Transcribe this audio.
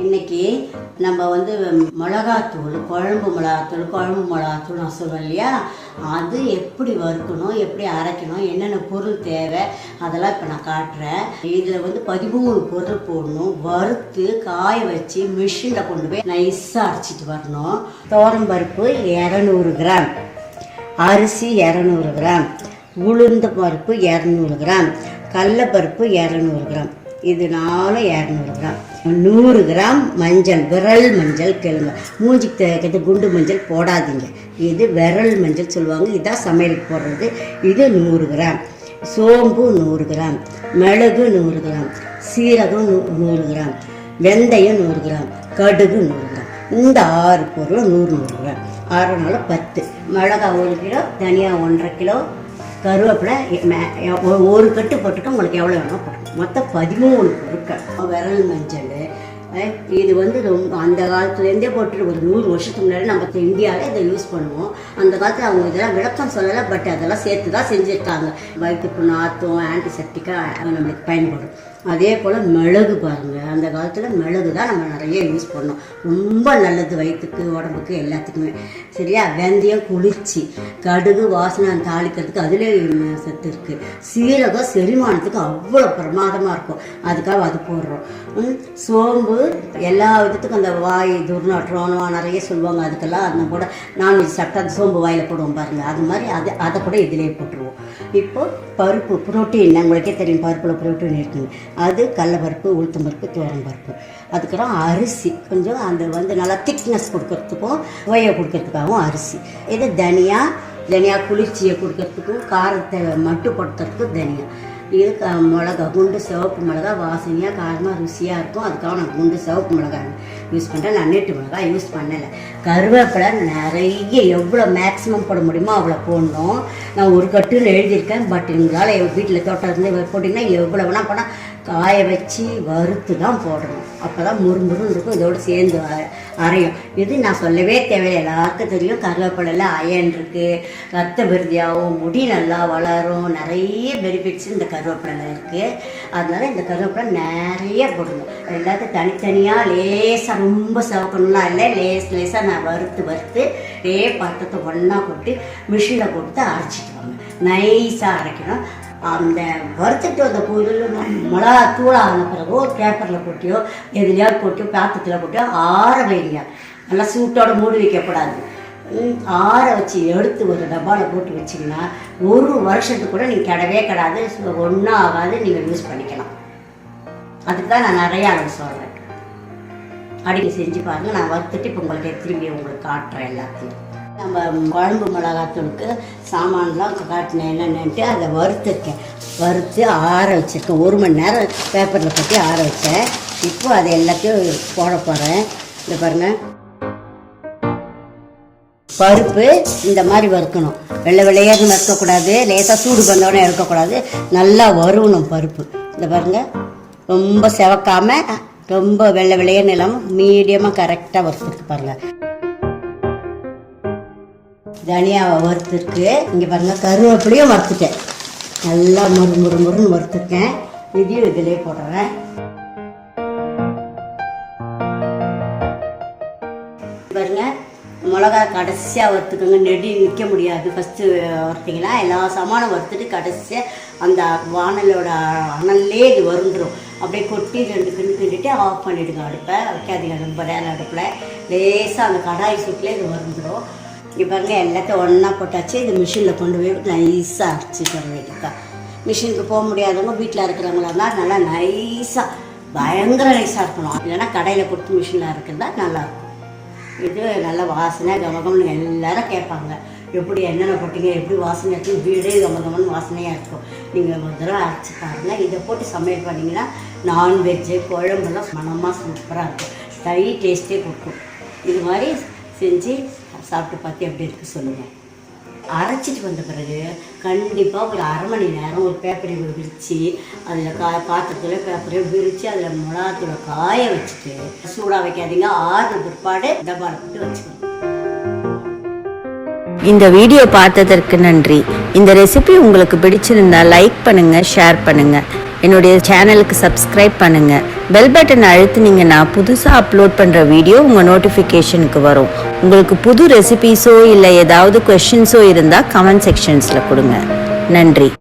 இன்னைக்கு நம்ம வந்து மிளகாத்தூள், குழம்பு மிளகாத்தூள் நான் சொல்லுவேன் இல்லையா, அது எப்படி வறுக்கணும், எப்படி அரைக்கணும், என்னென்ன பொருள் தேவை அதெல்லாம் இப்போ நான் காட்டுறேன். இதில் வந்து 13 பொருள் போடணும். வறுத்து காய வச்சு மிஷினில் கொண்டு போய் நைஸாக அரைச்சிட்டு வரணும். துவரம்பருப்பு 200 கிராம், அரிசி 200 கிராம், உளுந்த பருப்பு 200 கிராம், கடலைப்பருப்பு 200 கிராம், இது 200 கிராம், 100 கிராம் மஞ்சள், விரல் மஞ்சள் கேளுங்க, மூஞ்சிக்கு தேய்க்கிறது குண்டு மஞ்சள் போடாதீங்க, இது விரல் மஞ்சள் சொல்லுவாங்க, இதான் சமையலுக்கு போடுறது. இது 100 கிராம், சோம்பு 100 கிராம், மிளகு 100 கிராம், சீரகம் 100 கிராம், வெந்தயம் 100 கிராம், கடுகு 100 கிராம். இந்த 6 பொருள் 100 கிராம், 6 10. மிளகாய் 1 கிலோ, தனியா 1.5 கிலோ, கருவேப்பிலை 1 கட்டு போட்டுக்க, உங்களுக்கு எவ்வளோ வேணும் போட்டுக்கணும். மொத்தம் 13 பொருட்கள். விரல் மஞ்சள் இது வந்து ரொம்ப அந்த காலத்துலேருந்தே போட்டு ஒரு 100 வருஷத்துக்கு முன்னாடி நம்ம இந்தியாவில் இதை யூஸ் பண்ணுவோம். அந்த காலத்தில் அவங்க இதெல்லாம் விளக்கம் சொல்லலை, பட் அதெல்லாம் சேர்த்து தான் செஞ்சுருக்காங்க. வயிற்றுக்கு நாத்தம், ஆன்டிசெப்டிக்காக நம்மளுக்கு பயன்படும். அதே போல் மிளகு பாருங்கள், அந்த காலத்தில் மிளகு தான் நம்ம நிறைய யூஸ் பண்ணோம், ரொம்ப நல்லது வயிற்றுக்கு, உடம்புக்கு, எல்லாத்துக்குமே. சரியா? வெந்தயம் குளிர்ச்சி, கடுகு வாசனை தாளிக்கிறதுக்கு அதுலேயே சத்து இருக்குது, சீரகம் செரிமானத்துக்கு அவ்வளோ பிரமாதமாக இருக்கும், அதுக்காக அது போடுறோம். சோம்பு எல்லா விதத்துக்கும், அந்த வாய் துர்நாற்றம் நிறைய சொல்லுவாங்க, அதுக்கெல்லாம் அது கூட நான்வெஜ் சாப்பிட்டா அந்த சோம்பு வாயில் போடுவோம் பாருங்கள், அது மாதிரி அதை கூட இதிலே போட்டுருவோம். இப்போது பருப்பு புரோட்டீன், உங்களுக்கே தெரியும் பருப்பில் புரோட்டீன் இருக்குங்க, அது கடலைப்பருப்பு, உளுத்தம்பருப்பு, துவரம்பருப்பு. அதுக்கப்புறம் அரிசி கொஞ்சம் அந்த வந்து நல்லா திக்னஸ் கொடுக்கறதுக்கும் சுவையை கொடுக்கறதுக்காகவும் அரிசி. இது தனியா குளிர்ச்சியை கொடுக்கறதுக்கும் காரத்தை மட்டுப்படுத்துறதுக்கும் தனியா. இது மிளகா, குண்டு சிவப்பு மிளகா, வாசனையாக காரமாக ருசியாக இருக்கும், அதுக்காக நான் குண்டு சிவப்பு மிளகாய் யூஸ் பண்ணுறேன், நான் நீட்டு மிளகாய் யூஸ் பண்ணலை. கருவேப்பிலை நிறைய எவ்வளோ மேக்ஸிமம் போட முடியுமோ அவ்வளோ போடணும். நான் 1 கட்டுன்னு எழுதியிருக்கேன், பட் உங்களால் வீட்டில் தோட்டம் இருந்து போட்டிங்கன்னா எவ்வளோ வேணால் போனால் காய வச்சு வறுத்து தான் போடணும், அப்போ தான் முறுமுறுன்னு இருக்கும், இதோடு சேர்ந்து அரையும். இது நான் சொல்லவே தேவையில்லை, எல்லாருக்கும் தெரியும். கருவேப்பிலையில் அயன் இருக்குது, ரத்த விருத்தியாகவும், முடி நல்லா வளரும், நிறைய பெனிஃபிட்ஸ் இந்த கருவேப்பிலை இருக்குது. அதனால இந்த கருவேப்பிலை நிறைய போடணும். எல்லாத்தையும் தனித்தனியாக லேசாக ரொம்ப சவக்கணும்லாம் இல்லை, லேசாக நான் வறுத்து பாத்திரத்தை ஒன்றா கொட்டி மிஷினில் கொடுத்து அரைச்சிட்டு வாங்க. நைஸாக அரைக்கணும். அந்த வறுத்துட்டு வந்த பொருள் மிளகா தூளான பிறகு ஒரு பேப்பரில் போட்டியோ எதுலையாவது போட்டியோ பாத்திரத்தில் போட்டியோ ஆற வைங்க. நல்லா சூட்டோட மூடி வைக்கக்கூடாது, ஆற வச்சு எடுத்து ஒரு டப்பாவில் போட்டு வச்சிங்கன்னா 1 வருஷத்துக்கு கூட நீங்கள் கிடவே ஒன்றும் ஆகாது, நீங்கள் யூஸ் பண்ணிக்கலாம். அதுக்கு தான் நான் நிறைய அளவு சொல்கிறேன். அடிக்கடி செஞ்சு பாருங்கள். நான் வறுத்துட்டு இப்போ உங்களுக்கு திரும்பி உங்களுக்கு காட்டுறேன் எல்லாத்தையும். நம்ம குழம்பு மிளகாத்தூளுக்கு சாமான்லாம் காட்டினேன் என்னென்னுட்டு அதை வறுத்து ஆற வச்சுருக்கேன். 1 மணி நேரம் பேப்பரில் போட்டு ஆற வச்சேன். இப்போ அதை எல்லாத்தையும் போட போகிறேன். இதை பாருங்கள், பருப்பு இந்த மாதிரி வறுக்கணும். வெள்ளையர்னு வறுக்கக்கூடாது, லேசாக சூடு பண்ணோடனே இருக்கக்கூடாது, நல்லா வறுவணும் பருப்பு. இந்த பாருங்கள், ரொம்ப செவக்காமல் ரொம்ப வெள்ளையர்னு இல்லாமல் மீடியமாக கரெக்டாக வறுத்துருக்கு பாருங்கள். தனியாவை வறுத்துருக்கு. இங்கே பாருங்கள், கருவேப்பிலையும் வறுத்துட்டேன், நல்லா முறுமுறுன்னு வறுத்துருக்கேன். இதையும் இதிலே போடுறேன். பாருங்க, மிளகா கடைசியாக வறுத்துக்கோங்க, நெடி நிற்க முடியாது. ஃபஸ்ட்டு வறுத்திங்கன்னா எல்லா சாமானும் வறுத்துட்டு கடைசியாக அந்த வானலோட அனல்லே இது வருந்துடும். அப்படியே கொட்டி 2 கிண்டிட்டு ஆஃப் பண்ணிவிடுங்க. அடுப்பை வைக்காதீங்க, ரொம்ப நேரம் அடுப்பில். லேசாக அந்த கடாய் சூட்டில் இது வருந்துடும். இங்கே பாருங்கள், எல்லாத்தையும் ஒன்றா போட்டாச்சு. இது மிஷினில் கொண்டு போய் நைஸாக அரைச்சிட்டு வர வேண்டியதுதான். மிஷினுக்கு போக முடியாதவங்க வீட்டில் இருக்கிறவங்களா இருந்தால் நல்லா நைஸாக, பயங்கர நைஸாக இருக்கணும். இல்லைன்னா கடையில் கொடுத்து மிஷினில் இருக்கிறது தான் நல்லாயிருக்கும். இது நல்ல வாசனை கமகம்னு எல்லோரும் கேட்பாங்க, எப்படி என்னென்ன போட்டிங்க, எப்படி வாசனை இருக்கும், வீடே கமகம்னு வாசனையாக இருக்கும். நீங்கள் ஒரு தடவை அரைச்சி பாருங்கள். இதை போட்டு சமையல் பண்ணிங்கன்னா நான்வெஜ்ஜு குழம்புலாம் மனமாக சூப்பராக இருக்கும், தனி டேஸ்ட்டே கொடுக்கும். இது மாதிரி செஞ்சு சாப்பிட்டு பார்த்து எப்படி இருக்குது சொல்லுங்கள். அரைச்சிட்டு வந்த பிறகு கண்டிப்பாக ஒரு 1/2 மணி நேரம் ஒரு பேப்பரை விரித்து அதில் பாத்திரத்தில் பேப்பரை விரித்து அதில் மிளகாத்தூளை காய வச்சுட்டு சூடாக வைக்காதீங்க. 6 பிற்பாடு டப்பாவில் போட்டு வச்சுக்கணும். இந்த வீடியோ பார்த்ததற்கு நன்றி. இந்த ரெசிபி உங்களுக்கு பிடிச்சிருந்தா லைக் பண்ணுங்க, ஷேர் பண்ணுங்க. என்னுடைய சேனலுக்கு சப்ஸ்கிரைப் பண்ணுங்கள். பெல் பட்டன் அழுத்துனீங்கன்னா புதுசாக அப்லோட் பண்ணுற வீடியோ உங்கள் நோட்டிஃபிகேஷனுக்கு வரும். உங்களுக்கு புது ரெசிபீஸோ இல்லை ஏதாவது கொஷின்ஸோ இருந்தால் கமெண்ட் செக்ஷன்ஸில் கொடுங்க. நன்றி.